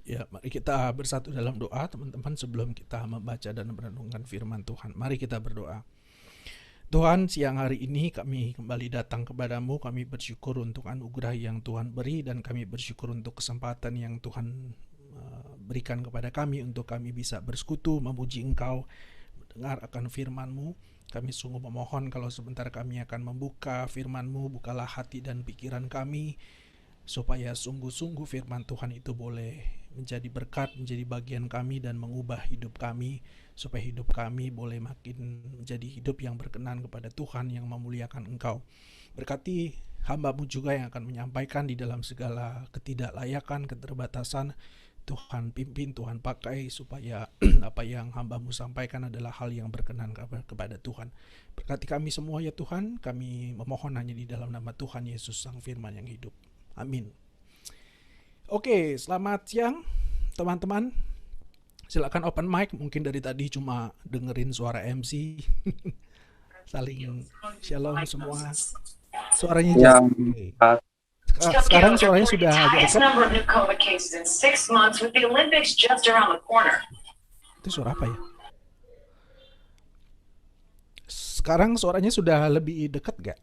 Ya, mari kita bersatu dalam doa, teman-teman, sebelum kita membaca dan merenungkan firman Tuhan. Mari kita berdoa. Tuhan, siang hari ini kami kembali datang kepadamu. Kami bersyukur untuk anugerah yang Tuhan beri, dan kami bersyukur untuk kesempatan yang Tuhan berikan kepada kami untuk kami bisa bersekutu, memuji Engkau, mendengar akan firman-Mu. Kami sungguh memohon kalau sebentar kami akan membuka firman-Mu, bukalah hati dan pikiran kami, supaya sungguh-sungguh firman Tuhan itu boleh menjadi berkat, menjadi bagian kami dan mengubah hidup kami, supaya hidup kami boleh makin menjadi hidup yang berkenan kepada Tuhan, yang memuliakan Engkau. Berkati hamba-Mu juga yang akan menyampaikan di dalam segala ketidaklayakan, keterbatasan. Tuhan pimpin, Tuhan pakai supaya apa yang hamba-Mu sampaikan adalah hal yang berkenan kepada Tuhan. Berkati kami semua ya Tuhan, kami memohon hanya di dalam nama Tuhan Yesus Sang Firman yang hidup. Amin. Oke, selamat siang teman-teman. Silakan open mic, mungkin dari tadi cuma dengerin suara MC. Saling shalom semua. Suaranya jelas. Yang Oke. Sekarang suaranya sudah agak dekat. Itu suara apa ya? Sekarang suaranya sudah lebih dekat gak?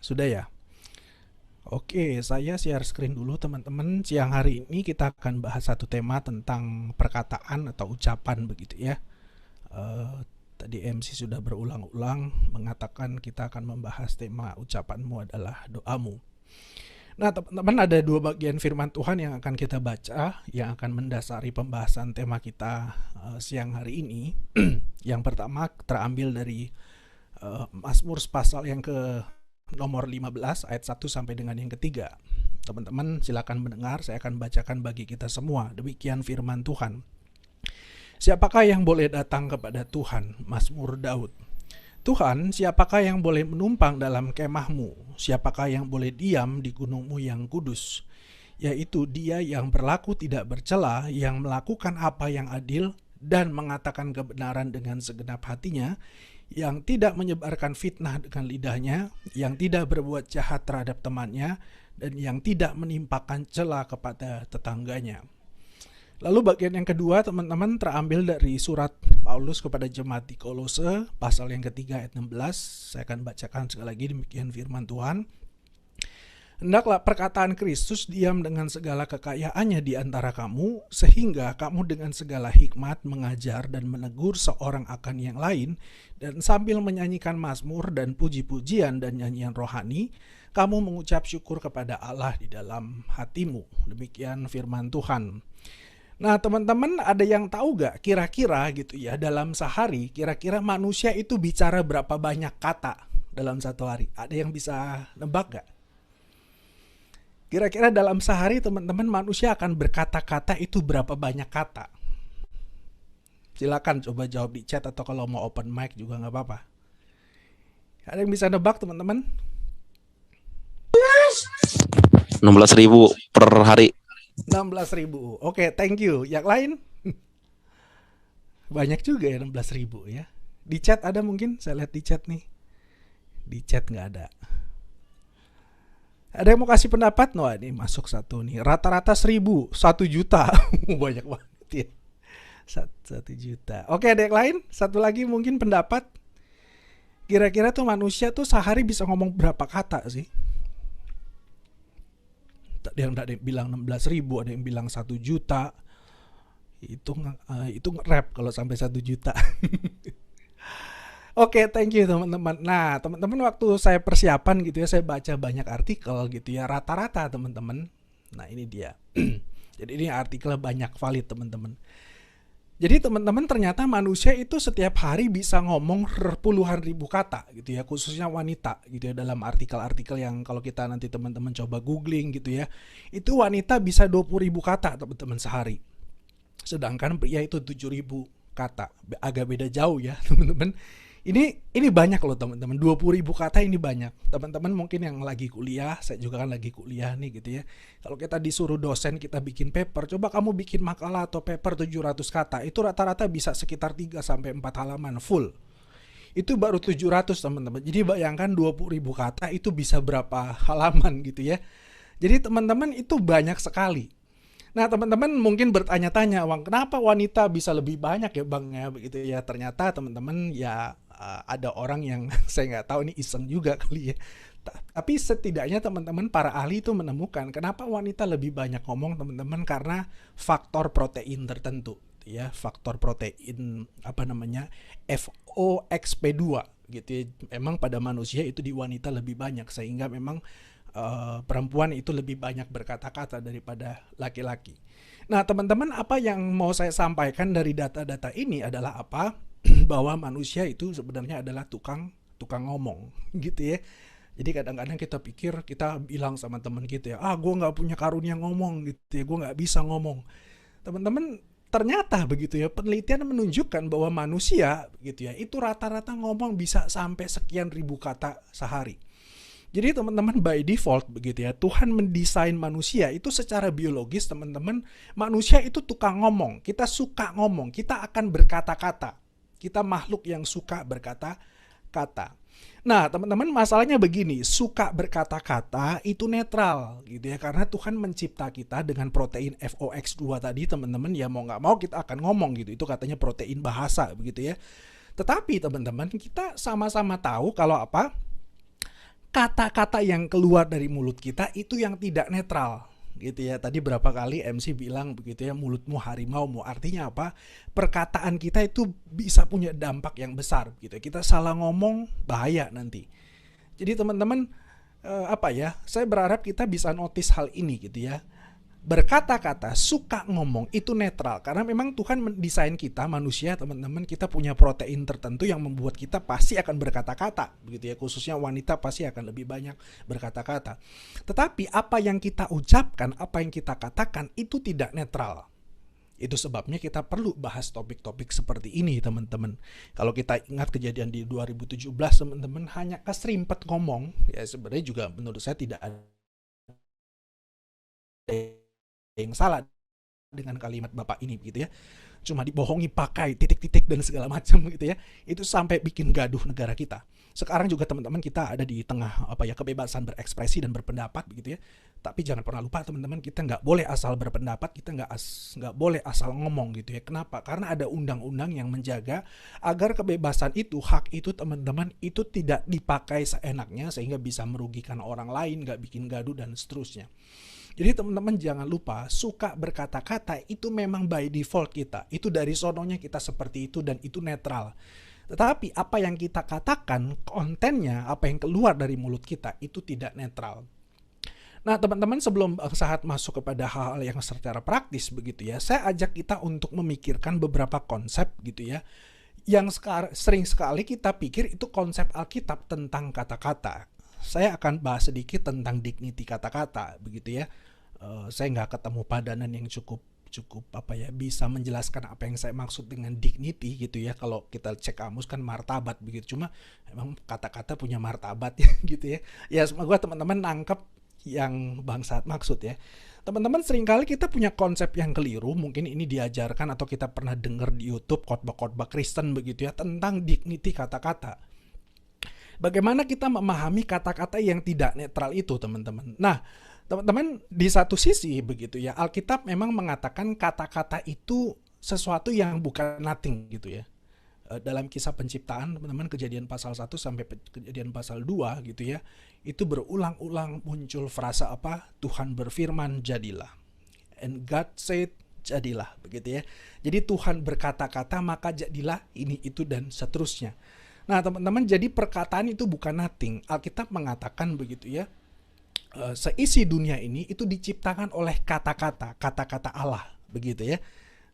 Sudah ya? Oke, saya share screen dulu teman-teman. Siang hari ini kita akan bahas satu tema tentang perkataan atau ucapan begitu ya. Tadi MC sudah berulang-ulang mengatakan kita akan membahas tema ucapanmu adalah doamu. Nah teman-teman, ada dua bagian firman Tuhan yang akan kita baca, yang akan mendasari pembahasan tema kita siang hari ini. Yang pertama terambil dari Mazmur pasal yang ke nomor 15 ayat 1 sampai dengan yang ketiga. Teman-teman silakan mendengar, saya akan bacakan bagi kita semua. Demikian firman Tuhan. Siapakah yang boleh datang kepada Tuhan? Mazmur Daud. Tuhan, siapakah yang boleh menumpang dalam kemahmu? Siapakah yang boleh diam di gunungmu yang kudus? Yaitu dia yang berlaku tidak bercela, yang melakukan apa yang adil, dan mengatakan kebenaran dengan segenap hatinya, yang tidak menyebarkan fitnah dengan lidahnya, yang tidak berbuat jahat terhadap temannya, dan yang tidak menimpakan cela kepada tetangganya. Lalu bagian yang kedua teman-teman terambil dari surat Paulus kepada jemaat di Kolose, pasal yang ketiga ayat 16. Saya akan bacakan sekali lagi, demikian firman Tuhan. Hendaklah perkataan Kristus diam dengan segala kekayaannya di antara kamu, sehingga kamu dengan segala hikmat mengajar dan menegur seorang akan yang lain, dan sambil menyanyikan mazmur dan puji-pujian dan nyanyian rohani, kamu mengucap syukur kepada Allah di dalam hatimu. Demikian firman Tuhan. Nah teman-teman, ada yang tahu gak kira-kira gitu ya, dalam sehari kira-kira manusia itu bicara berapa banyak kata dalam satu hari? Ada yang bisa nebak gak? Kira-kira dalam sehari teman-teman manusia akan berkata-kata itu berapa banyak kata? Silakan coba jawab di chat, atau kalau mau open mic juga gak apa-apa. Ada yang bisa nebak teman-teman? 16.000 per hari. 16.000. Oke, thank you. Yang lain? Banyak juga ya, 16.000 ya. Di chat ada mungkin? Saya lihat di chat nih. Di chat gak ada. Ada yang mau kasih pendapat? Wah, ini masuk satu nih. Rata-rata 1.000, 1 juta. Banyak banget ya. 1 juta. Oke, ada yang lain? Satu lagi mungkin pendapat. Kira-kira tuh manusia tuh sehari bisa ngomong berapa kata sih? Ada yang bilang 16.000, ada yang bilang 1 juta. Itu nge-rap kalau sampai 1 juta. Oke, thank you teman-teman. Nah, teman-teman, waktu saya persiapan gitu ya, saya baca banyak artikel gitu ya, rata-rata teman-teman. Nah, ini dia. Jadi ini artikel banyak valid teman-teman. Jadi teman-teman, ternyata manusia itu setiap hari bisa ngomong puluhan ribu kata gitu ya, khususnya wanita gitu ya, dalam artikel-artikel yang kalau kita nanti teman-teman coba googling gitu ya, itu wanita bisa 20.000 kata teman-teman sehari. Sedangkan pria itu 7.000 kata. Agak beda jauh ya teman-teman. Ini banyak loh teman-teman, 20.000 kata ini banyak. Teman-teman mungkin yang lagi kuliah, saya juga kan lagi kuliah nih gitu ya. Kalau kita disuruh dosen kita bikin paper, coba kamu bikin makalah atau paper 700 kata, itu rata-rata bisa sekitar 3-4 halaman full. Itu baru 700 teman-teman. Jadi bayangkan 20.000 kata itu bisa berapa halaman gitu ya. Jadi teman-teman, itu banyak sekali Nah, teman-teman mungkin bertanya-tanya, "Wang, kenapa wanita bisa lebih banyak ya, Bang ya?" Begitu ya. Ternyata teman-teman ya ada orang yang saya nggak tahu ini iseng juga kali ya. Tapi setidaknya teman-teman para ahli itu menemukan kenapa wanita lebih banyak ngomong, teman-teman, karena faktor protein tertentu ya, faktor protein apa namanya? FOXP2 gitu ya. Memang pada manusia itu di wanita lebih banyak sehingga memang perempuan itu lebih banyak berkata-kata daripada laki-laki. Nah, teman-teman, apa yang mau saya sampaikan dari data-data ini adalah apa? Bahwa manusia itu sebenarnya adalah tukang tukang ngomong, gitu ya. Jadi kadang-kadang kita pikir, kita bilang sama teman kita ya, gue nggak punya karunia ngomong gitu ya, gue nggak bisa ngomong. Teman-teman, ternyata begitu ya, penelitian menunjukkan bahwa manusia gitu ya, itu rata-rata ngomong bisa sampai sekian ribu kata sehari. Jadi teman-teman, by default begitu ya, Tuhan mendesain manusia itu secara biologis, teman-teman, manusia itu tukang ngomong, kita suka ngomong, kita akan berkata-kata. Kita makhluk yang suka berkata-kata. Nah, teman-teman, masalahnya begini, suka berkata-kata itu netral gitu ya, karena Tuhan mencipta kita dengan protein FOX2 tadi, teman-teman, ya mau nggak mau kita akan ngomong gitu, itu katanya protein bahasa begitu ya. Tetapi teman-teman, kita sama-sama tahu kalau apa? Kata-kata yang keluar dari mulut kita itu yang tidak netral gitu ya. Tadi berapa kali MC bilang begitu ya, mulutmu harimau mu, artinya apa? Perkataan kita itu bisa punya dampak yang besar gitu. Kita salah ngomong bahaya nanti. Jadi teman-teman, apa ya? Saya berharap kita bisa notice hal ini gitu ya. Berkata-kata, suka ngomong itu netral karena memang Tuhan mendesain kita manusia, teman-teman, kita punya protein tertentu yang membuat kita pasti akan berkata-kata begitu ya, khususnya wanita pasti akan lebih banyak berkata-kata. Tetapi apa yang kita ucapkan, apa yang kita katakan itu tidak netral. Itu sebabnya kita perlu bahas topik-topik seperti ini, teman-teman. Kalau kita ingat kejadian di 2017, teman-teman, hanya keserimpet ngomong ya, sebenarnya juga menurut saya tidak ada yang salah dengan kalimat bapak ini begitu ya, cuma dibohongi pakai titik-titik dan segala macam gitu ya, itu sampai bikin gaduh negara kita. Sekarang juga teman-teman, kita ada di tengah apa ya, kebebasan berekspresi dan berpendapat begitu ya, tapi jangan pernah lupa teman-teman, kita nggak boleh asal berpendapat, kita nggak boleh asal ngomong gitu ya. Kenapa? Karena ada undang-undang yang menjaga agar kebebasan itu, hak itu, teman-teman, itu tidak dipakai seenaknya sehingga bisa merugikan orang lain, nggak bikin gaduh dan seterusnya. Jadi teman-teman jangan lupa, suka berkata-kata itu memang by default kita. Itu dari sononya kita seperti itu dan itu netral. Tetapi apa yang kita katakan, kontennya, apa yang keluar dari mulut kita itu tidak netral. Nah, teman-teman, sebelum saat masuk kepada hal-hal yang secara praktis begitu ya, saya ajak kita untuk memikirkan beberapa konsep gitu ya, yang sering sekali kita pikir itu konsep Alkitab tentang kata-kata. Saya akan bahas sedikit tentang dignity kata-kata begitu ya. Saya nggak ketemu padanan yang cukup apa ya, bisa menjelaskan apa yang saya maksud dengan dignity gitu ya. Kalau kita cek kamus kan martabat begitu, cuma emang kata-kata punya martabat ya gitu ya. Ya semoga teman-teman nangkep yang Bang Saat maksud ya. Teman-teman, seringkali kita punya konsep yang keliru, mungkin ini diajarkan atau kita pernah dengar di YouTube khotbah-khotbah Kristen begitu ya, tentang dignity kata-kata. Bagaimana kita memahami kata-kata yang tidak netral itu, teman-teman? Nah, teman-teman, di satu sisi begitu ya, Alkitab memang mengatakan kata-kata itu sesuatu yang bukan nothing gitu ya. Dalam kisah penciptaan, teman-teman, kejadian pasal 1 sampai kejadian pasal 2 gitu ya, itu berulang-ulang muncul frasa apa? Tuhan berfirman, jadilah. And God said, jadilah, begitu ya. Jadi Tuhan berkata-kata, maka jadilah ini, itu, dan seterusnya. Nah, teman-teman, jadi perkataan itu bukan nothing. Alkitab mengatakan begitu ya, seisi dunia ini itu diciptakan oleh kata-kata, kata-kata Allah, begitu ya.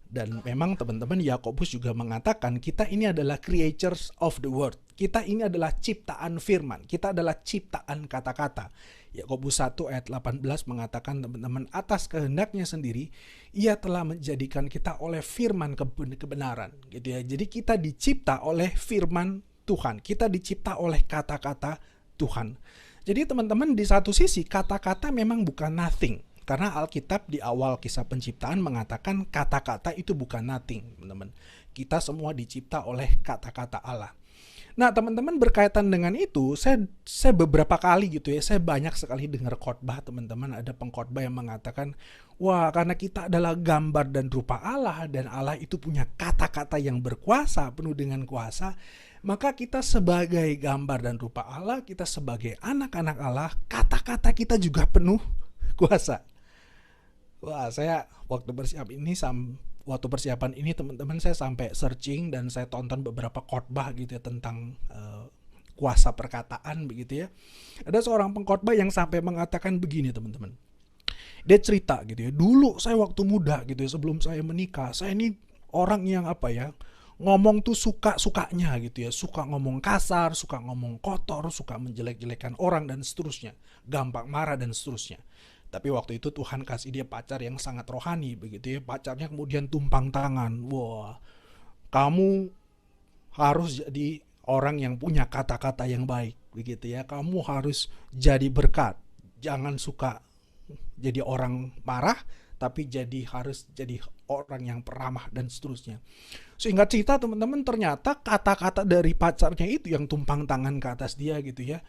Dan memang teman-teman, Yakobus juga mengatakan kita ini adalah creatures of the word. Kita ini adalah ciptaan firman, kita adalah ciptaan kata-kata. Yakobus 1 ayat 18 mengatakan, teman-teman, atas kehendaknya sendiri ia telah menjadikan kita oleh firman kebenaran gitu ya. Jadi kita dicipta oleh firman Tuhan, kita dicipta oleh kata-kata Tuhan. Jadi teman-teman, di satu sisi kata-kata memang bukan nothing, karena Alkitab di awal kisah penciptaan mengatakan kata-kata itu bukan nothing, teman-teman. Kita semua dicipta oleh kata-kata Allah. Nah, teman-teman, berkaitan dengan itu, saya beberapa kali gitu ya, saya banyak sekali dengar khotbah teman-teman, ada pengkhotbah yang mengatakan, wah, karena kita adalah gambar dan rupa Allah dan Allah itu punya kata-kata yang berkuasa, penuh dengan kuasa, maka kita sebagai gambar dan rupa Allah, kita sebagai anak-anak Allah, kata-kata kita juga penuh kuasa. Wah, saya waktu persiapan ini teman-teman, saya sampai searching dan saya tonton beberapa khotbah gitu ya tentang kuasa perkataan begitu ya. Ada seorang pengkhotbah yang sampai mengatakan begini, teman-teman. Dia cerita gitu ya. Dulu saya waktu muda gitu ya, sebelum saya menikah, saya ini orang yang apa ya, ngomong tuh suka-sukanya gitu ya, suka ngomong kasar, suka ngomong kotor, suka menjelek-jelekan orang dan seterusnya, gampang marah dan seterusnya. Tapi waktu itu Tuhan kasih dia pacar yang sangat rohani begitu ya. Pacarnya kemudian tumpang tangan. Wah, kamu harus jadi orang yang punya kata-kata yang baik begitu ya. Kamu harus jadi berkat. Jangan suka jadi orang marah, tapi harus jadi orang yang peramah dan seterusnya. Sehingga cerita, teman-teman, ternyata kata-kata dari pacarnya itu yang tumpang tangan ke atas dia gitu ya,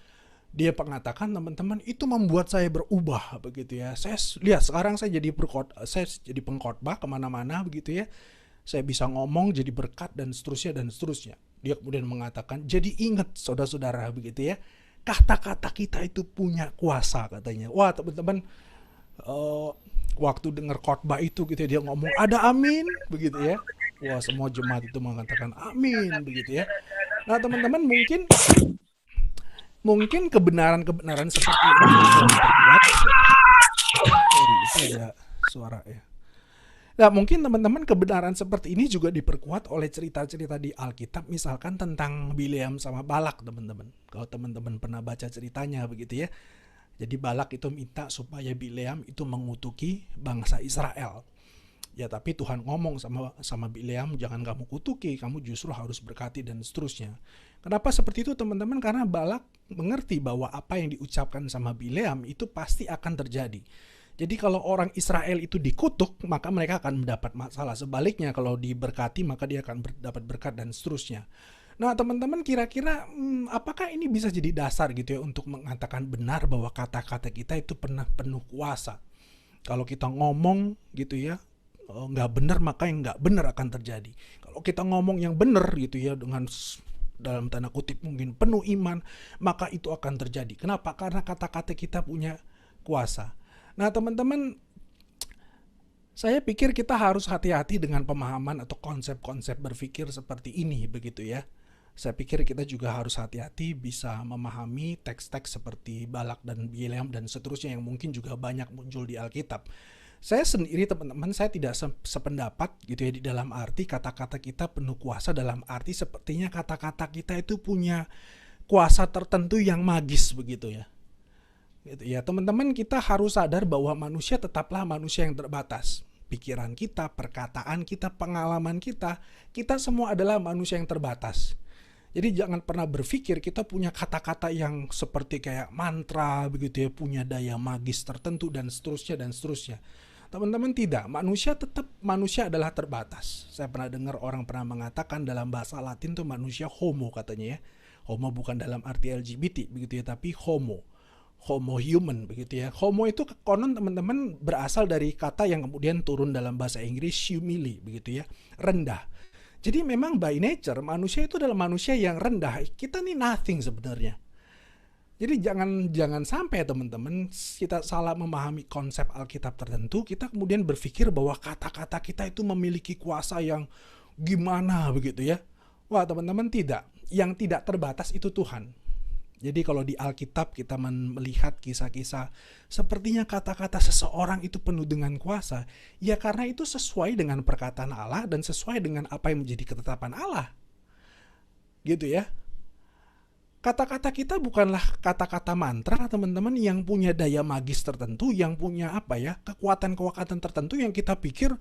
dia mengatakan, teman-teman, itu membuat saya berubah begitu ya. Saya lihat sekarang saya jadi pengkhotbah kemana-mana begitu ya. Saya bisa ngomong, jadi berkat dan seterusnya dan seterusnya. Dia kemudian mengatakan, jadi ingat saudara-saudara begitu ya, kata-kata kita itu punya kuasa katanya. Wah, teman-teman, waktu dengar khotbah itu gitu ya, dia ngomong ada amin begitu ya. Wah, semua jemaat itu mengatakan amin begitu ya. Nah, teman-teman, mungkin kebenaran-kebenaran seperti ini bisa diperkuat. Sorry, itu ada suara ya. Nah, mungkin teman-teman, kebenaran seperti ini juga diperkuat oleh cerita-cerita di Alkitab, misalkan tentang Bileam sama Balak, teman-teman. Kalau teman-teman pernah baca ceritanya begitu ya. Jadi Balak itu minta supaya Bileam itu mengutuki bangsa Israel. Ya, tapi Tuhan ngomong sama Bileam, jangan kamu kutuki, kamu justru harus berkati dan seterusnya. Kenapa seperti itu, teman-teman? Karena Balak mengerti bahwa apa yang diucapkan sama Bileam itu pasti akan terjadi. Jadi kalau orang Israel itu dikutuk, maka mereka akan mendapat masalah. Sebaliknya, kalau diberkati, maka dia akan dapat berkat dan seterusnya. Nah, teman-teman, kira-kira apakah ini bisa jadi dasar gitu ya untuk mengatakan benar bahwa kata-kata kita itu pernah penuh kuasa? Kalau kita ngomong gitu ya, nggak benar, maka yang nggak benar akan terjadi. Kalau kita ngomong yang benar gitu ya, dengan dalam tanda kutip mungkin penuh iman, maka itu akan terjadi. Kenapa? Karena kata-kata kita punya kuasa. Nah, teman-teman, saya pikir kita harus hati-hati dengan pemahaman atau konsep-konsep berpikir seperti ini begitu ya. Saya pikir kita juga harus hati-hati bisa memahami teks-teks seperti Balak dan Bileam dan seterusnya yang mungkin juga banyak muncul di Alkitab. Saya sendiri, teman-teman, saya tidak sependapat gitu ya di dalam arti kata-kata kita penuh kuasa, dalam arti sepertinya kata-kata kita itu punya kuasa tertentu yang magis begitu ya. Gitu ya, teman-teman, kita harus sadar bahwa manusia tetaplah manusia yang terbatas. Pikiran kita, perkataan kita, pengalaman kita semua adalah manusia yang terbatas. Jadi jangan pernah berpikir kita punya kata-kata yang seperti kayak mantra begitu ya, punya daya magis tertentu dan seterusnya dan seterusnya. Teman-teman, tidak. Manusia adalah terbatas. Saya pernah dengar orang pernah mengatakan dalam bahasa Latin tuh manusia homo katanya ya. Homo bukan dalam arti LGBT begitu ya, tapi homo human begitu ya. Homo itu konon, teman-teman, berasal dari kata yang kemudian turun dalam bahasa Inggris humili begitu ya, rendah. Jadi memang by nature manusia itu adalah manusia yang rendah. Kita nih nothing sebenarnya. Jadi jangan sampai, teman-teman, kita salah memahami konsep Alkitab tertentu, kita kemudian berpikir bahwa kata-kata kita itu memiliki kuasa yang gimana begitu ya. Wah, teman-teman, tidak. Yang tidak terbatas itu Tuhan. Jadi kalau di Alkitab kita melihat kisah-kisah sepertinya kata-kata seseorang itu penuh dengan kuasa, ya karena itu sesuai dengan perkataan Allah dan sesuai dengan apa yang menjadi ketetapan Allah. Gitu ya. Kata-kata kita bukanlah kata-kata mantra, teman-teman, yang punya daya magis tertentu, yang punya kekuatan-kekuatan tertentu yang kita pikir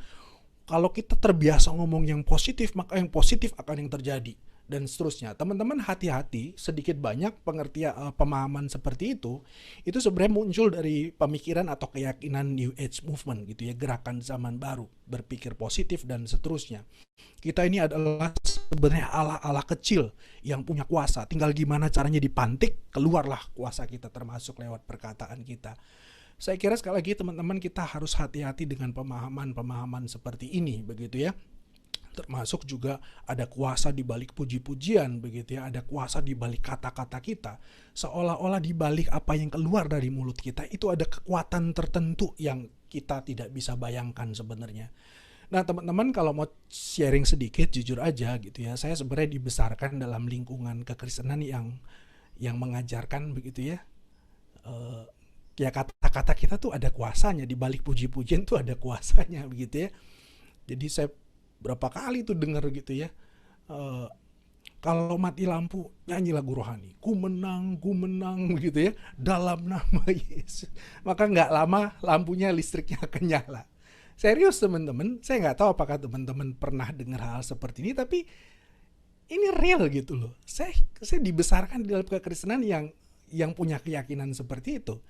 kalau kita terbiasa ngomong yang positif, maka yang positif akan yang terjadi. dan seterusnya. Teman-teman hati-hati, sedikit banyak pengertian pemahaman seperti itu sebenarnya muncul dari pemikiran atau keyakinan New Age Movement gitu ya, gerakan zaman baru, berpikir positif dan seterusnya. Kita ini adalah sebenarnya Allah-Allah kecil yang punya kuasa, tinggal gimana caranya dipantik, keluarlah kuasa kita termasuk lewat perkataan kita. Saya kira sekali lagi teman-teman kita harus hati-hati dengan pemahaman-pemahaman seperti ini begitu ya. Termasuk juga ada kuasa di balik puji-pujian begitu ya, ada kuasa di balik kata-kata kita. Seolah-olah di balik apa yang keluar dari mulut kita itu ada kekuatan tertentu yang kita tidak bisa bayangkan sebenarnya. Nah, teman-teman kalau mau sharing sedikit jujur aja gitu ya, saya sebenarnya dibesarkan dalam lingkungan kekristenan yang mengajarkan begitu ya. Ya kata-kata kita tuh ada kuasanya, di balik puji-pujian tuh ada kuasanya begitu ya. Jadi saya berapa kali tuh dengar gitu ya, kalau mati lampu nyanyi lagu rohani, ku menang gitu ya, dalam nama Yesus, maka nggak lama lampunya listriknya akan nyala. Serius teman-teman, saya nggak tahu apakah teman-teman pernah dengar hal seperti ini, tapi ini real gitu loh. Saya dibesarkan di dalam kekristenan yang punya keyakinan seperti itu.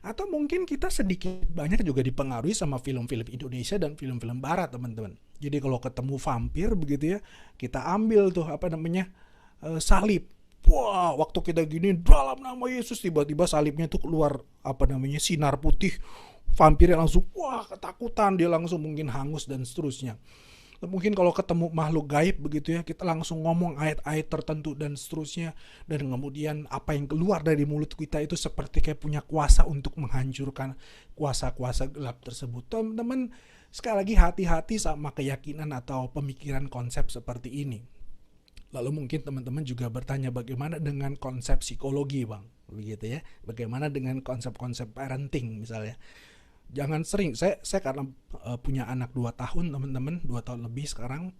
Atau mungkin kita sedikit banyak juga dipengaruhi sama film-film Indonesia dan film-film barat teman-teman. Jadi kalau ketemu vampir begitu ya, kita ambil tuh salib. Wah, waktu kita gini dalam nama Yesus, tiba-tiba salibnya tuh keluar sinar putih. Vampirnya langsung wah ketakutan, dia langsung mungkin hangus dan seterusnya. Mungkin kalau ketemu makhluk gaib begitu ya, kita langsung ngomong ayat-ayat tertentu dan seterusnya, dan kemudian apa yang keluar dari mulut kita itu seperti kayak punya kuasa untuk menghancurkan kuasa-kuasa gelap tersebut. Teman-teman, sekali lagi hati-hati sama keyakinan atau pemikiran konsep seperti ini. Lalu mungkin teman-teman juga bertanya bagaimana dengan konsep psikologi, Bang? Begitu ya. Bagaimana dengan konsep-konsep parenting misalnya? Jangan sering, saya karena punya anak 2 tahun teman-teman, 2 tahun lebih sekarang,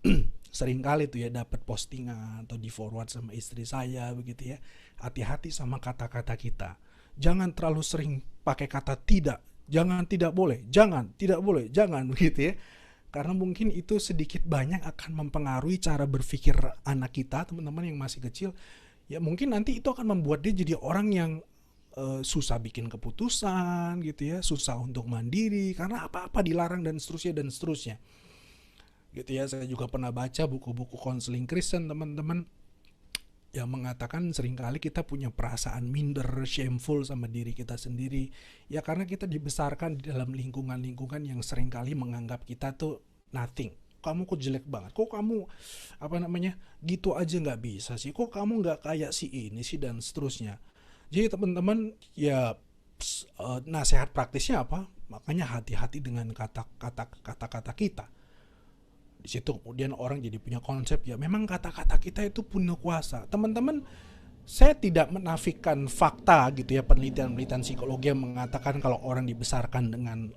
sering kali tuh ya dapat postingan atau di forward sama istri saya begitu ya. Hati-hati sama kata-kata kita. Jangan terlalu sering pakai kata tidak, jangan, tidak boleh, jangan, tidak boleh, jangan begitu ya. Karena mungkin itu sedikit banyak akan mempengaruhi cara berpikir anak kita, teman-teman yang masih kecil. Ya mungkin nanti itu akan membuat dia jadi orang yang susah bikin keputusan gitu ya, susah untuk mandiri karena apa-apa dilarang dan seterusnya gitu ya. Saya juga pernah baca buku-buku konseling Kristen teman-teman yang mengatakan seringkali kita punya perasaan minder, shameful sama diri kita sendiri ya, karena kita dibesarkan di dalam lingkungan-lingkungan yang seringkali menganggap kita tuh nothing. Kamu kok jelek banget, kok kamu gitu aja nggak bisa sih, kok kamu nggak kayak si ini sih dan seterusnya. Jadi teman-teman ya, nasihat praktisnya apa? Makanya hati-hati dengan kata-kata kita. Di situ kemudian orang jadi punya konsep ya memang kata-kata kita itu punya kuasa. Teman-teman, saya tidak menafikan fakta gitu ya, penelitian-penelitian psikologi yang mengatakan kalau orang dibesarkan dengan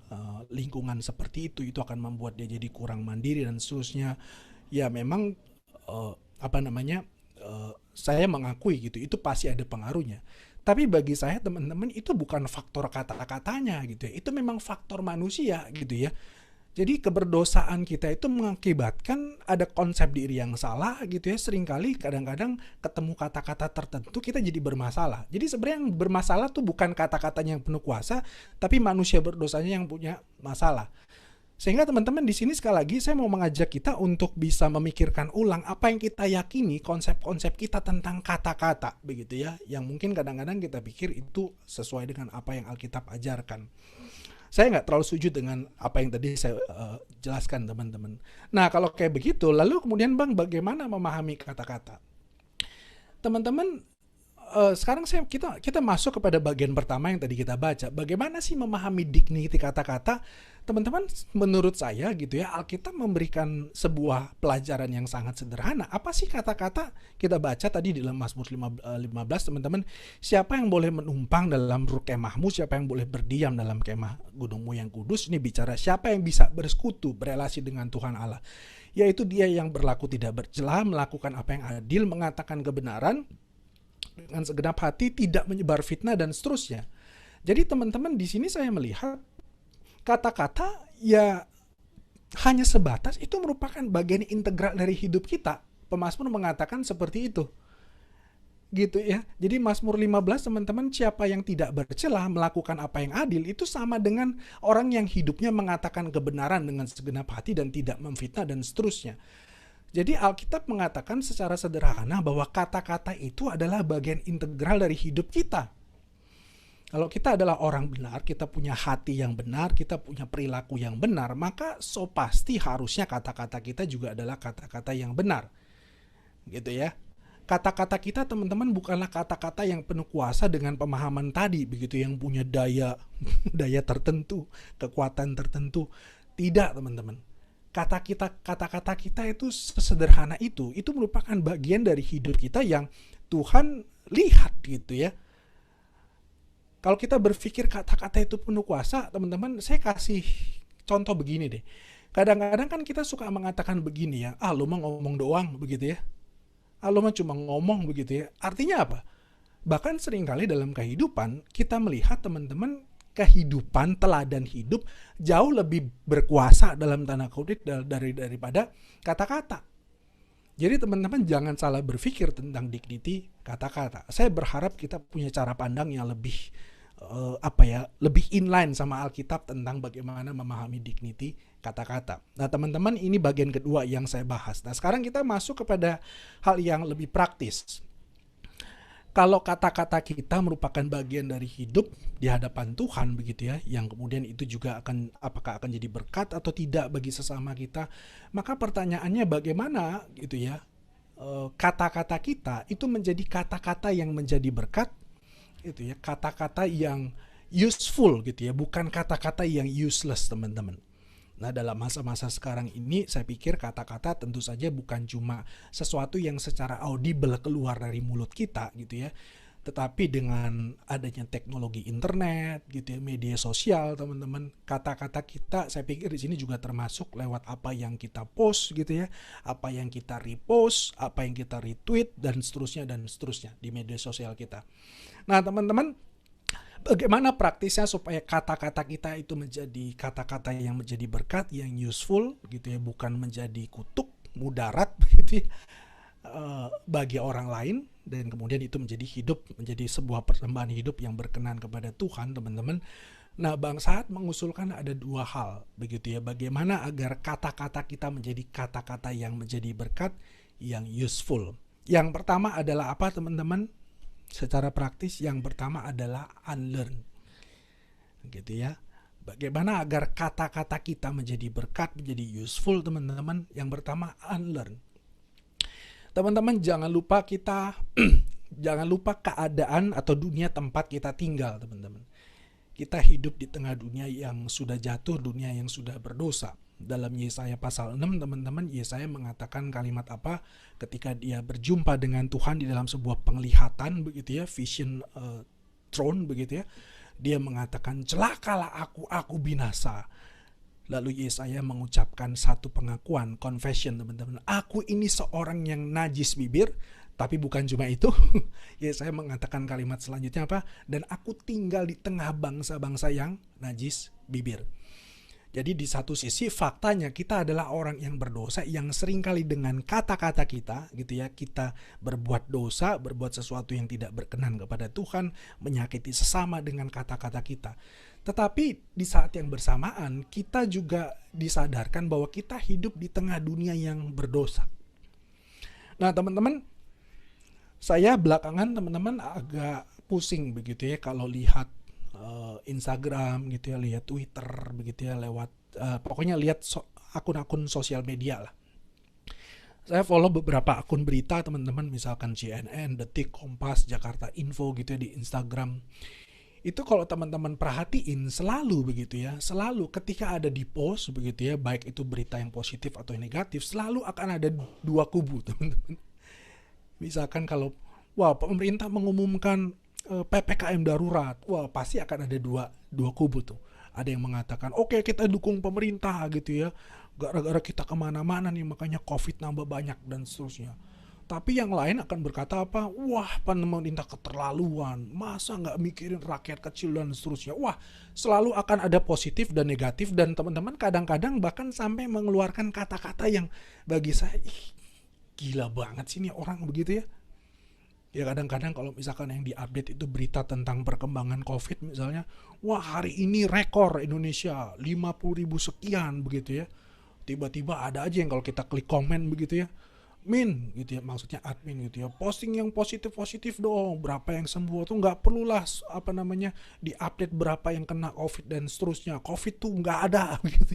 lingkungan seperti itu akan membuat dia jadi kurang mandiri dan seterusnya. Ya memang saya mengakui gitu, itu pasti ada pengaruhnya. Tapi bagi saya teman-teman itu bukan faktor kata-katanya gitu ya. Itu memang faktor manusia gitu ya. Jadi keberdosaan kita itu mengakibatkan ada konsep diri yang salah gitu ya. Seringkali kadang-kadang ketemu kata-kata tertentu kita jadi bermasalah. Jadi sebenarnya yang bermasalah tuh bukan kata-katanya yang penuh kuasa, tapi manusia berdosanya yang punya masalah. Sehingga teman-teman di sini sekali lagi saya mau mengajak kita untuk bisa memikirkan ulang apa yang kita yakini, konsep-konsep kita tentang kata-kata begitu ya, yang mungkin kadang-kadang kita pikir itu sesuai dengan apa yang Alkitab ajarkan. Saya nggak terlalu setuju dengan apa yang tadi saya jelaskan teman-teman. Nah kalau kayak begitu, lalu kemudian Bang bagaimana memahami kata-kata? Teman-teman, sekarang kita masuk kepada bagian pertama yang tadi kita baca. Bagaimana sih memahami dignity kata-kata? Teman-teman, menurut saya gitu ya, Alkitab memberikan sebuah pelajaran yang sangat sederhana. Apa sih kata-kata? Kita baca tadi di dalam Mazmur 15 teman-teman. Siapa yang boleh menumpang dalam kemahmu? Siapa yang boleh berdiam dalam kemah gunungmu yang kudus? Ini bicara siapa yang bisa bersekutu, berelasi dengan Tuhan Allah. Yaitu dia yang berlaku tidak bercela, melakukan apa yang adil, mengatakan kebenaran, dengan segenap hati, tidak menyebar fitnah dan seterusnya. Jadi teman-teman di sini saya melihat kata-kata ya hanya sebatas itu merupakan bagian integral dari hidup kita Pemazmur mengatakan seperti itu. Gitu ya. Jadi Mazmur 15 teman-teman, siapa yang tidak bercela melakukan apa yang adil itu sama dengan orang yang hidupnya mengatakan kebenaran dengan segenap hati dan tidak memfitnah dan seterusnya. Jadi Alkitab mengatakan secara sederhana bahwa kata-kata itu adalah bagian integral dari hidup kita. Kalau kita adalah orang benar, kita punya hati yang benar, kita punya perilaku yang benar, maka so pasti harusnya kata-kata kita juga adalah kata-kata yang benar. Gitu ya. Kata-kata kita teman-teman bukanlah kata-kata yang penuh kuasa dengan pemahaman tadi, begitu, yang punya daya tertentu, kekuatan tertentu. Tidak, teman-teman. Kata-kata kita itu sesederhana itu merupakan bagian dari hidup kita yang Tuhan lihat gitu ya. Kalau kita berpikir kata-kata itu penuh kuasa, teman-teman, saya kasih contoh begini deh. Kadang-kadang kan kita suka mengatakan begini ya, lu mah ngomong doang begitu ya. Lo mah cuma ngomong begitu ya. Artinya apa? Bahkan seringkali dalam kehidupan kita melihat teman-teman kehidupan, teladan hidup jauh lebih berkuasa dalam tanda kutip daripada kata-kata. Jadi teman-teman jangan salah berpikir tentang dignity kata-kata. Saya berharap kita punya cara pandang yang lebih lebih inline sama Alkitab tentang bagaimana memahami dignity kata-kata. Nah teman-teman, ini bagian kedua yang saya bahas. Nah sekarang kita masuk kepada hal yang lebih praktis. Kalau kata-kata kita merupakan bagian dari hidup di hadapan Tuhan begitu ya, yang kemudian itu juga apakah akan jadi berkat atau tidak bagi sesama kita, maka pertanyaannya bagaimana gitu ya, kata-kata kita itu menjadi kata-kata yang menjadi berkat, itu ya, kata-kata yang useful gitu ya, bukan kata-kata yang useless teman-teman. Nah dalam masa-masa sekarang ini saya pikir kata-kata tentu saja bukan cuma sesuatu yang secara audible keluar dari mulut kita gitu ya, tetapi dengan adanya teknologi internet gitu ya, media sosial teman-teman, kata-kata kita saya pikir di sini juga termasuk lewat apa yang kita post gitu ya, apa yang kita repost, apa yang kita retweet dan seterusnya di media sosial kita. Nah teman-teman, bagaimana praktisnya supaya kata-kata kita itu menjadi kata-kata yang menjadi berkat, yang useful gitu ya, bukan menjadi kutuk, mudarat begitu ya, bagi orang lain, dan kemudian itu menjadi sebuah persembahan hidup yang berkenan kepada Tuhan teman-teman. Nah Bang Sahat mengusulkan ada dua hal begitu ya, bagaimana agar kata-kata kita menjadi kata-kata yang menjadi berkat, yang useful. Yang pertama adalah apa teman-teman? Secara praktis yang pertama adalah unlearn gitu ya. Bagaimana agar kata-kata kita menjadi berkat, menjadi useful teman-teman? Yang pertama unlearn. Teman-teman jangan lupa jangan lupa keadaan atau dunia tempat kita tinggal teman-teman. Kita hidup di tengah dunia yang sudah jatuh, dunia yang sudah berdosa. Dalam Yesaya pasal 6 teman-teman, Yesaya mengatakan kalimat apa ketika dia berjumpa dengan Tuhan di dalam sebuah penglihatan begitu ya, vision throne begitu ya. Dia mengatakan celakalah aku binasa. Lalu Yesaya mengucapkan satu pengakuan, confession teman-teman. Aku ini seorang yang najis bibir, tapi bukan cuma itu. Yesaya mengatakan kalimat selanjutnya apa? Dan aku tinggal di tengah bangsa-bangsa yang najis bibir. Jadi di satu sisi faktanya kita adalah orang yang berdosa, yang seringkali dengan kata-kata kita gitu ya, kita berbuat dosa, berbuat sesuatu yang tidak berkenan kepada Tuhan, menyakiti sesama dengan kata-kata kita. Tetapi di saat yang bersamaan kita juga disadarkan bahwa kita hidup di tengah dunia yang berdosa. Nah teman-teman, saya belakangan teman-teman agak pusing begitu ya kalau lihat Instagram gitu ya, lihat Twitter begitu ya, lewat pokoknya lihat akun-akun sosial media lah. Saya follow beberapa akun berita teman-teman, misalkan CNN, Detik, Kompas, Jakarta Info gitu ya di Instagram. Itu kalau teman-teman perhatiin selalu begitu ya, selalu ketika ada di post begitu ya, baik itu berita yang positif atau yang negatif, selalu akan ada dua kubu teman-teman. Misalkan kalau pemerintah mengumumkan PPKM darurat, pasti akan ada dua kubu tuh. Ada yang mengatakan, oke, kita dukung pemerintah gitu ya, gara-gara kita kemana-mana nih makanya COVID nambah banyak dan seterusnya. Tapi yang lain akan berkata apa? Wah, pemerintah keterlaluan, masa nggak mikirin rakyat kecil dan seterusnya. Wah, selalu akan ada positif dan negatif, dan teman-teman kadang-kadang bahkan sampai mengeluarkan kata-kata yang bagi saya gila banget sih nih orang begitu ya. Ya kadang-kadang kalau misalkan yang diupdate itu berita tentang perkembangan COVID misalnya, wah hari ini rekor Indonesia 50.000 sekian begitu ya. Tiba-tiba ada aja yang kalau kita klik komen begitu ya, Min gitu ya, maksudnya admin gitu ya, posting yang positif-positif dong, berapa yang sembuh tuh, nggak perlulah apa namanya diupdate berapa yang kena COVID dan seterusnya, COVID tuh nggak ada gitu.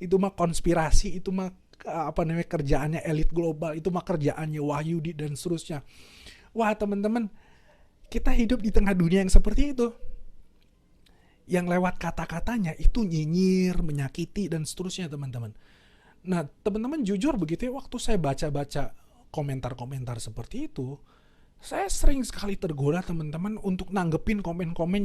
Itu mah konspirasi, itu mah apa namanya kerjaannya elit global, itu mah kerjaannya Wahyudi dan seterusnya. Wah teman-teman, kita hidup di tengah dunia yang seperti itu, yang lewat kata-katanya itu nyinyir, menyakiti dan seterusnya teman-teman. Nah teman-teman jujur begitu ya, waktu saya baca-baca komentar-komentar seperti itu, saya sering sekali tergoda teman-teman untuk nanggepin komen-komen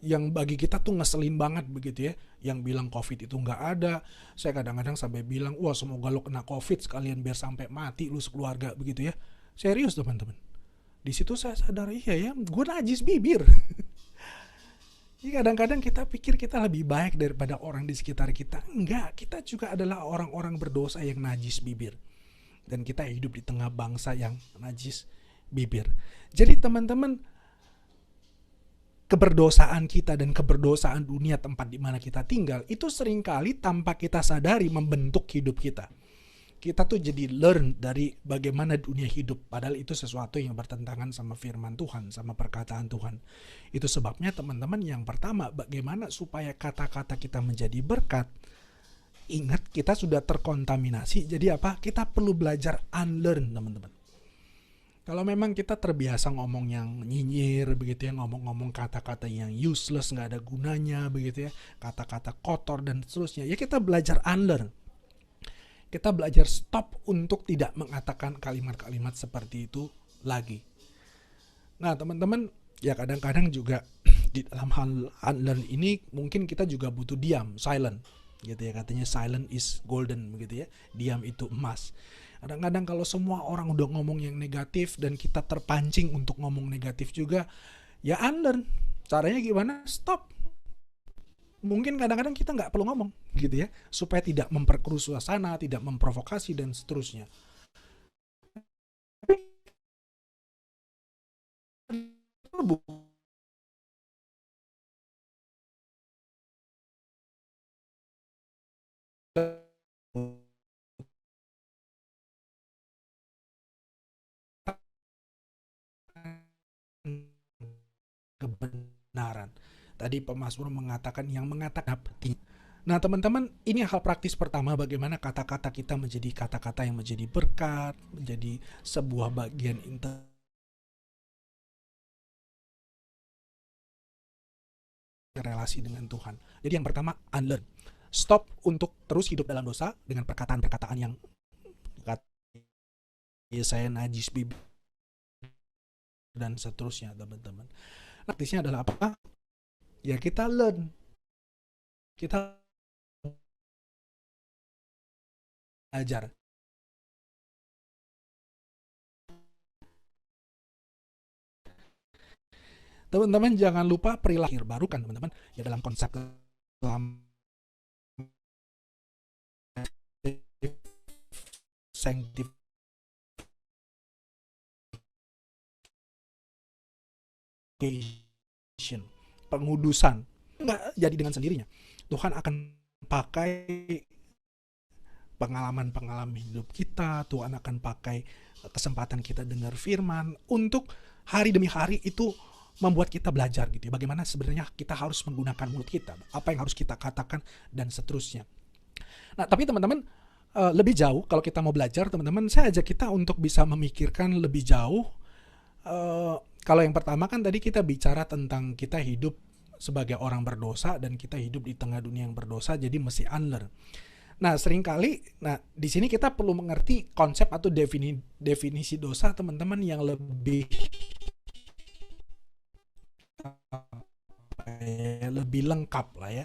yang bagi kita tuh ngeselin banget begitu ya, yang bilang COVID itu nggak ada. Saya kadang-kadang sampai bilang, wah semoga lo kena COVID sekalian biar sampai mati lu sekeluarga begitu ya. Serius teman-teman. Di situ saya sadar, iya ya, gue najis bibir. Jadi kadang-kadang kita pikir kita lebih baik daripada orang di sekitar kita. Enggak, kita juga adalah orang-orang berdosa yang najis bibir. Dan kita hidup di tengah bangsa yang najis bibir. Jadi teman-teman, keberdosaan kita dan keberdosaan dunia tempat di mana kita tinggal itu seringkali tanpa kita sadari membentuk hidup kita. Kita tuh jadi learn dari bagaimana dunia hidup, padahal itu sesuatu yang bertentangan sama firman Tuhan, sama perkataan Tuhan. Itu sebabnya teman-teman, yang pertama, bagaimana supaya kata-kata kita menjadi berkat. Ingat, kita sudah terkontaminasi, jadi apa? Kita perlu belajar unlearn teman-teman. Kalau memang kita terbiasa ngomong yang nyinyir begitu ya, ngomong-ngomong kata-kata yang useless, nggak ada gunanya begitu ya, kata-kata kotor dan seterusnya, ya kita belajar unlearn. Kita belajar stop untuk tidak mengatakan kalimat-kalimat seperti itu lagi. Nah teman-teman, ya kadang-kadang juga di dalam hal unlearn ini mungkin kita juga butuh diam, silent gitu ya, katanya silent is golden begitu ya, diam itu emas. Kadang-kadang kalau semua orang udah ngomong yang negatif dan kita terpancing untuk ngomong negatif juga, ya unlearn. Caranya gimana? Stop. Mungkin kadang-kadang kita nggak perlu ngomong gitu ya, supaya tidak memperkeruh suasana, tidak memprovokasi dan seterusnya. Kebenaran. Tadi pemazmur mengatakan yang mengatakan. Nah teman-teman, ini hal praktis pertama, bagaimana kata-kata kita menjadi kata-kata yang menjadi berkat, menjadi sebuah bagian relasi dengan Tuhan. Jadi yang pertama, unlearn. Stop untuk terus hidup dalam dosa dengan perkataan-perkataan yang ya saya najis bibir dan seterusnya teman-teman. Praktisnya adalah apa? Ya kita learn. Kita belajar. Teman-teman jangan lupa perilaku baru kan teman-teman. Ya dalam konsep sanctification, pengudusan, nggak jadi dengan sendirinya. Tuhan akan pakai pengalaman-pengalaman hidup kita, Tuhan akan pakai kesempatan kita dengar firman untuk hari demi hari itu membuat kita belajar gitu ya, bagaimana sebenarnya kita harus menggunakan mulut kita, apa yang harus kita katakan dan seterusnya. Nah tapi teman-teman, lebih jauh kalau kita mau belajar teman-teman, saya ajak kita untuk bisa memikirkan lebih jauh. Kalau yang pertama kan tadi kita bicara tentang kita hidup sebagai orang berdosa dan kita hidup di tengah dunia yang berdosa, jadi mesti unlearn. Nah seringkali, di sini kita perlu mengerti konsep atau definisi dosa teman-teman yang lebih lengkap lah ya.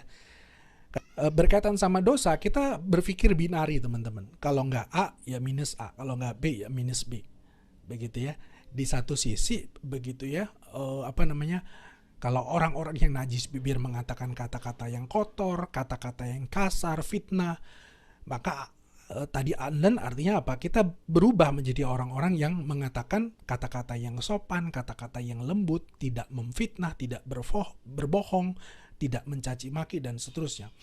Berkaitan sama dosa, kita berpikir binari teman-teman. Kalau nggak A ya minus A, kalau nggak B ya minus B, begitu ya. Di satu sisi begitu ya, kalau orang-orang yang najis bibir mengatakan kata-kata yang kotor, kata-kata yang kasar, fitnah, maka tadi unlearn artinya apa? Kita berubah menjadi orang-orang yang mengatakan kata-kata yang sopan, kata-kata yang lembut, tidak memfitnah, tidak berbohong, tidak mencaci maki dan seterusnya.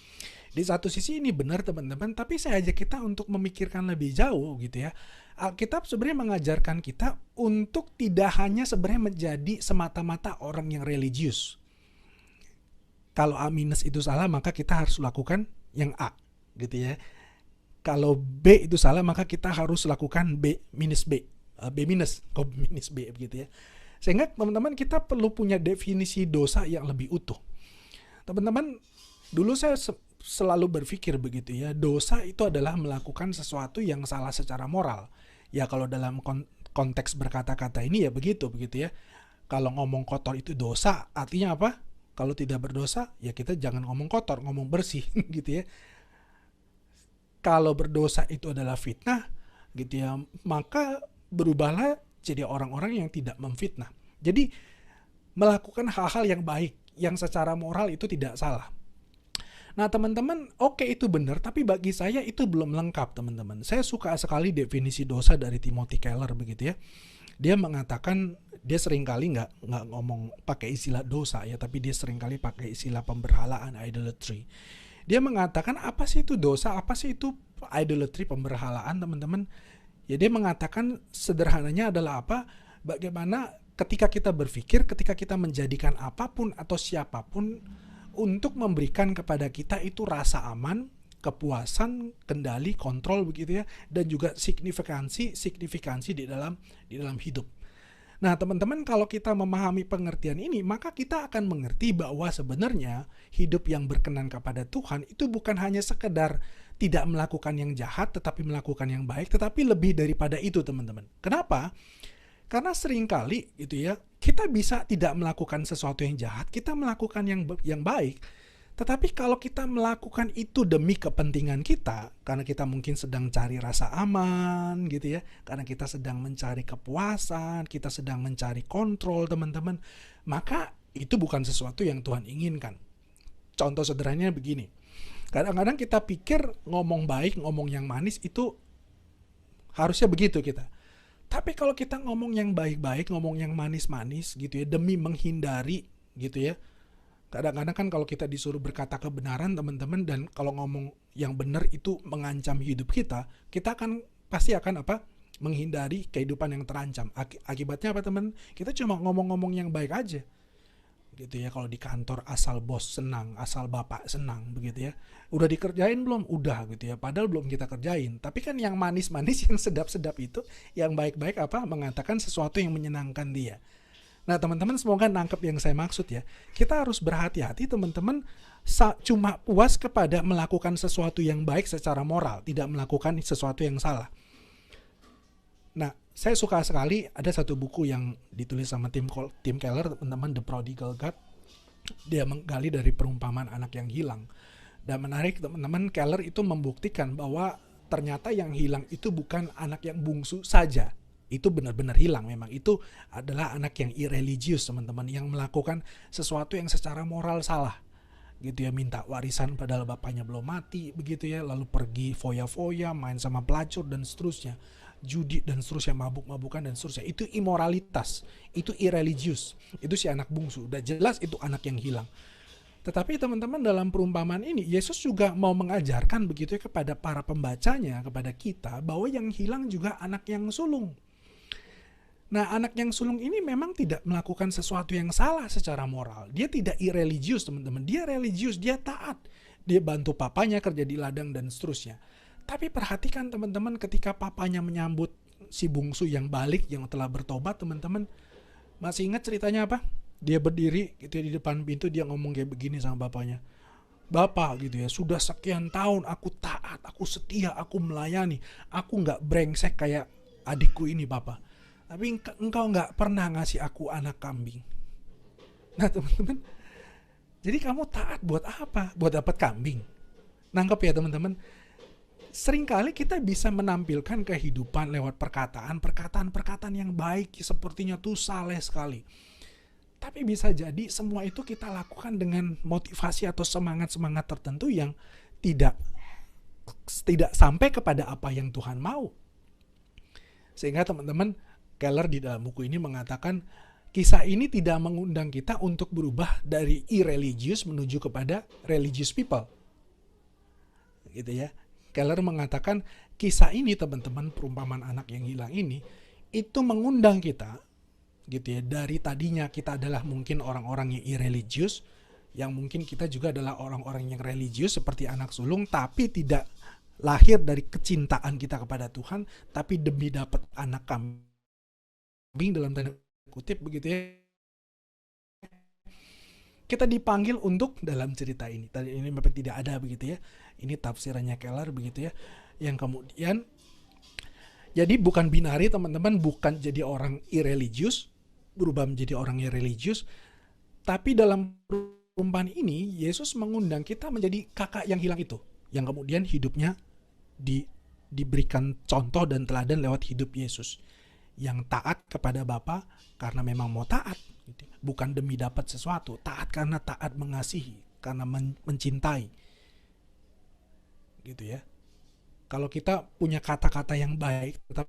Di satu sisi ini benar teman-teman, tapi saya ajak kita untuk memikirkan lebih jauh gitu ya. Alkitab sebenarnya mengajarkan kita untuk tidak hanya sebenarnya menjadi semata-mata orang yang religius. Kalau A minus itu salah, maka kita harus lakukan yang A gitu ya. Kalau B itu salah, maka kita harus lakukan B minus B. B minus, kok minus B begitu ya. Sehingga teman-teman kita perlu punya definisi dosa yang lebih utuh. Teman-teman, dulu saya selalu berpikir begitu ya, dosa itu adalah melakukan sesuatu yang salah secara moral. Ya kalau dalam konteks berkata-kata ini ya begitu ya. Kalau ngomong kotor itu dosa, artinya apa? Kalau tidak berdosa, ya kita jangan ngomong kotor, ngomong bersih gitu ya. Kalau berdosa itu adalah fitnah gitu ya, maka berubahlah jadi orang-orang yang tidak memfitnah. Jadi melakukan hal-hal yang baik, yang secara moral itu tidak salah. Nah teman-teman, oke itu benar, tapi bagi saya itu belum lengkap teman-teman. Saya suka sekali definisi dosa dari Timothy Keller begitu ya. Dia mengatakan, dia seringkali nggak ngomong pakai istilah dosa ya, tapi dia seringkali pakai istilah pemberhalaan, idolatry. Dia mengatakan apa sih itu dosa, apa sih itu idolatry, pemberhalaan teman-teman. Ya dia mengatakan sederhananya adalah apa, bagaimana ketika kita berpikir, ketika kita menjadikan apapun atau siapapun untuk memberikan kepada kita itu rasa aman, kepuasan, kendali, kontrol begitu ya, dan juga signifikansi di dalam hidup. Nah teman-teman, kalau kita memahami pengertian ini, maka kita akan mengerti bahwa sebenarnya hidup yang berkenan kepada Tuhan itu bukan hanya sekedar tidak melakukan yang jahat tetapi melakukan yang baik, tetapi lebih daripada itu teman-teman. Kenapa? Karena seringkali gitu ya, kita bisa tidak melakukan sesuatu yang jahat, kita melakukan yang baik. Tetapi kalau kita melakukan itu demi kepentingan kita, karena kita mungkin sedang cari rasa aman gitu ya, karena kita sedang mencari kepuasan, kita sedang mencari kontrol teman-teman, maka itu bukan sesuatu yang Tuhan inginkan. Contoh sederhananya begini, kadang-kadang kita pikir ngomong baik, ngomong yang manis itu harusnya begitu kita. Tapi kalau kita ngomong yang baik-baik, ngomong yang manis-manis gitu ya, demi menghindari gitu ya, kadang-kadang kan kalau kita disuruh berkata kebenaran teman-teman, dan kalau ngomong yang benar itu mengancam hidup kita akan pasti akan apa? Menghindari kehidupan yang terancam. Akibatnya apa teman? Kita cuma ngomong-ngomong yang baik aja. Gitu ya, kalau di kantor asal bos senang, asal bapak senang begitu ya. Udah dikerjain belum? Udah gitu ya. Padahal belum kita kerjain. Tapi kan yang manis-manis, yang sedap-sedap itu, yang baik-baik apa? Mengatakan sesuatu yang menyenangkan dia. Nah teman-teman semoga nangkep yang saya maksud ya. Kita harus berhati-hati teman-teman, cuma puas kepada melakukan sesuatu yang baik secara moral, tidak melakukan sesuatu yang salah. Nah saya suka sekali ada satu buku yang ditulis sama Tim Keller teman-teman, The Prodigal God. Dia menggali dari perumpamaan anak yang hilang. Dan menarik teman-teman, Keller itu membuktikan bahwa ternyata yang hilang itu bukan anak yang bungsu saja. Itu benar-benar hilang, memang itu adalah anak yang irreligious teman-teman, yang melakukan sesuatu yang secara moral salah gitu ya, minta warisan padahal bapaknya belum mati begitu ya, lalu pergi foya-foya, main sama pelacur dan seterusnya, judi dan seterusnya, mabuk-mabukan dan seterusnya. Itu imoralitas, itu irreligious, itu si anak bungsu, udah jelas itu anak yang hilang. Tetapi teman-teman, dalam perumpamaan ini Yesus juga mau mengajarkan begitu ya kepada para pembacanya, kepada kita, bahwa yang hilang juga anak yang sulung. Nah anak yang sulung ini memang tidak melakukan sesuatu yang salah secara moral. Dia tidak irreligious teman-teman. Dia religius, dia taat. Dia bantu papanya kerja di ladang dan seterusnya. Tapi perhatikan teman-teman, ketika papanya menyambut si bungsu yang balik, yang telah bertobat teman-teman. Masih ingat ceritanya apa? Dia berdiri gitu ya, di depan pintu, dia ngomong kayak begini sama bapaknya. Bapak gitu ya, sudah sekian tahun aku taat, aku setia, aku melayani. Aku gak brengsek kayak adikku ini Bapak. Tapi engkau gak pernah ngasih aku anak kambing. Nah teman-teman, jadi kamu taat buat apa? Buat dapat kambing. Nangkep ya teman-teman. Seringkali kita bisa menampilkan kehidupan lewat perkataan yang baik, sepertinya tuh saleh sekali. Tapi bisa jadi semua itu kita lakukan dengan motivasi atau semangat-semangat tertentu yang tidak tidak sampai kepada apa yang Tuhan mau. Sehingga teman-teman, Keller di dalam buku ini mengatakan kisah ini tidak mengundang kita untuk berubah dari irreligious menuju kepada religious people. Gitu ya. Keller mengatakan kisah ini, teman-teman, perumpamaan anak yang hilang ini, itu mengundang kita gitu ya, dari tadinya kita adalah mungkin orang-orang yang irreligious, yang mungkin kita juga adalah orang-orang yang religius seperti anak sulung, tapi tidak lahir dari kecintaan kita kepada Tuhan, tapi demi dapat anak kambing dalam tanda kutip begitu ya. Kita dipanggil untuk dalam cerita ini. Tadi ini memang tidak ada begitu ya. Ini tafsirannya Keller begitu ya. Yang kemudian jadi bukan binari, teman-teman, bukan jadi orang irreligious, berubah menjadi orang yang religius, tapi dalam perumpamaan ini Yesus mengundang kita menjadi kakak yang hilang itu, yang kemudian hidupnya diberikan contoh dan teladan lewat hidup Yesus, yang taat kepada Bapa karena memang mau taat, gitu. Bukan demi dapat sesuatu, taat karena taat mengasihi, karena mencintai, gitu ya. Kalau kita punya kata-kata yang baik, tetap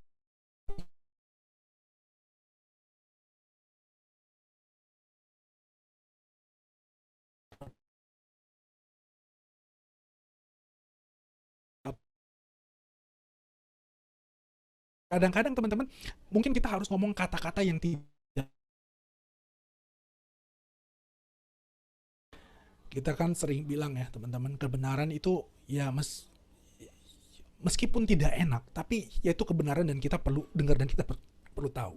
kadang-kadang teman-teman, mungkin kita harus ngomong kata-kata yang tidak. Kita kan sering bilang ya teman-teman, kebenaran itu ya meskipun tidak enak, tapi ya itu kebenaran dan kita perlu dengar dan kita perlu tahu.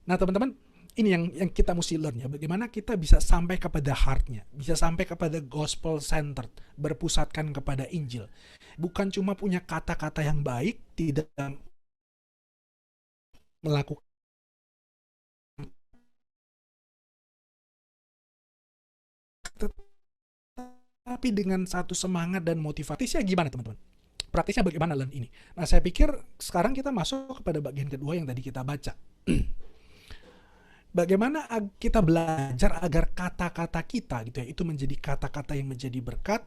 Nah teman-teman, ini yang kita mesti learn ya, bagaimana kita bisa sampai kepada heartnya, bisa sampai kepada gospel centered, berpusatkan kepada Injil. Bukan cuma punya kata-kata yang baik, tidak melakukan, tapi dengan satu semangat dan motivasi. Gimana teman-teman? Praktisnya bagaimana learn ini? Nah saya pikir sekarang kita masuk kepada bagian kedua yang tadi kita baca. Bagaimana kita belajar agar kata-kata kita gitu ya, itu menjadi kata-kata yang menjadi berkat,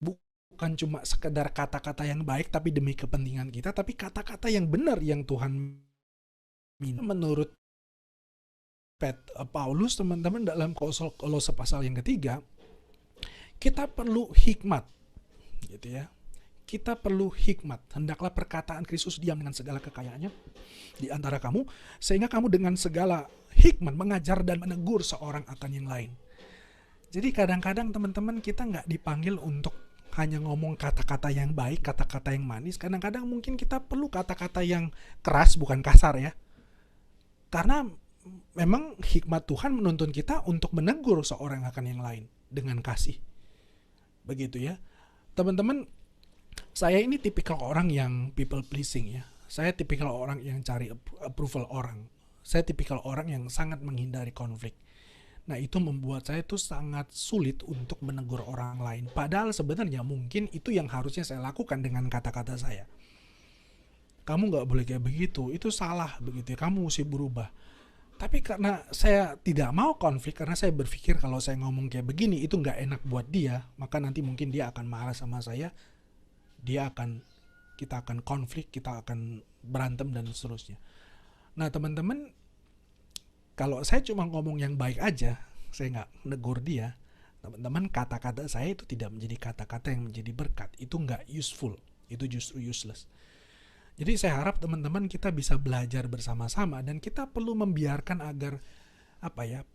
bukan cuma sekedar kata-kata yang baik tapi demi kepentingan kita, tapi kata-kata yang benar yang Tuhan minta. Menurut Paulus, teman-teman, dalam Kolose pasal yang ketiga, kita perlu hikmat, gitu ya. Kita perlu hikmat. Hendaklah perkataan Kristus diam dengan segala kekayaannya di antara kamu, sehingga kamu dengan segala hikmat mengajar dan menegur seorang akan yang lain. Jadi kadang-kadang teman-teman, kita nggak dipanggil untuk hanya ngomong kata-kata yang baik, kata-kata yang manis. Kadang-kadang mungkin kita perlu kata-kata yang keras, bukan kasar ya. Karena memang hikmat Tuhan menuntun kita untuk menegur seorang akan yang lain dengan kasih. Begitu ya. Teman-teman, saya ini tipikal orang yang people pleasing ya. Saya tipikal orang yang cari approval orang. Saya tipikal orang yang sangat menghindari konflik. Nah itu membuat saya tuh sangat sulit untuk menegur orang lain. Padahal sebenarnya mungkin itu yang harusnya saya lakukan dengan kata-kata saya. Kamu gak boleh kayak begitu, itu salah begitu ya, kamu mesti berubah. Tapi karena saya tidak mau konflik, karena saya berpikir kalau saya ngomong kayak begini itu gak enak buat dia, maka nanti mungkin dia akan marah sama saya, kita akan konflik, kita akan berantem dan seterusnya. Nah teman-teman, kalau saya cuma ngomong yang baik aja, saya gak negur dia, teman-teman, kata-kata saya itu tidak menjadi kata-kata yang menjadi berkat, itu gak useful, itu justru useless. Jadi saya harap teman-teman kita bisa belajar bersama-sama, dan kita perlu membiarkan agar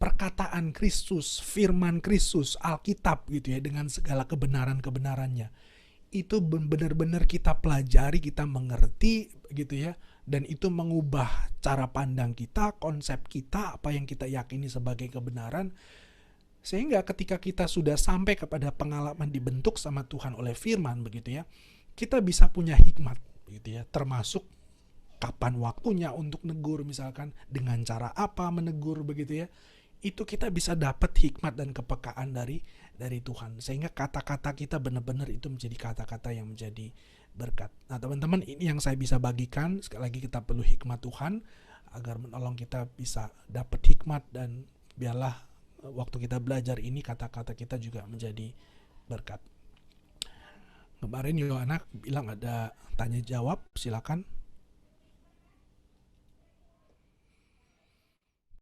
perkataan Kristus, firman Kristus, Alkitab gitu ya, dengan segala kebenaran-kebenarannya itu benar-benar kita pelajari, kita mengerti gitu ya, dan itu mengubah cara pandang kita, konsep kita, apa yang kita yakini sebagai kebenaran, sehingga ketika kita sudah sampai kepada pengalaman dibentuk sama Tuhan oleh firman begitu ya, kita bisa punya hikmat gitu ya, termasuk kapan waktunya untuk negur, misalkan dengan cara apa menegur begitu ya, itu kita bisa dapat hikmat dan kepekaan dari Tuhan, sehingga kata-kata kita benar-benar itu menjadi kata-kata yang menjadi berkat. Nah teman-teman, ini yang saya bisa bagikan. Sekali lagi kita perlu hikmat Tuhan agar menolong kita bisa dapat hikmat, dan biarlah waktu kita belajar ini kata-kata kita juga menjadi berkat. Kemarin Yohana bilang ada tanya jawab, silakan.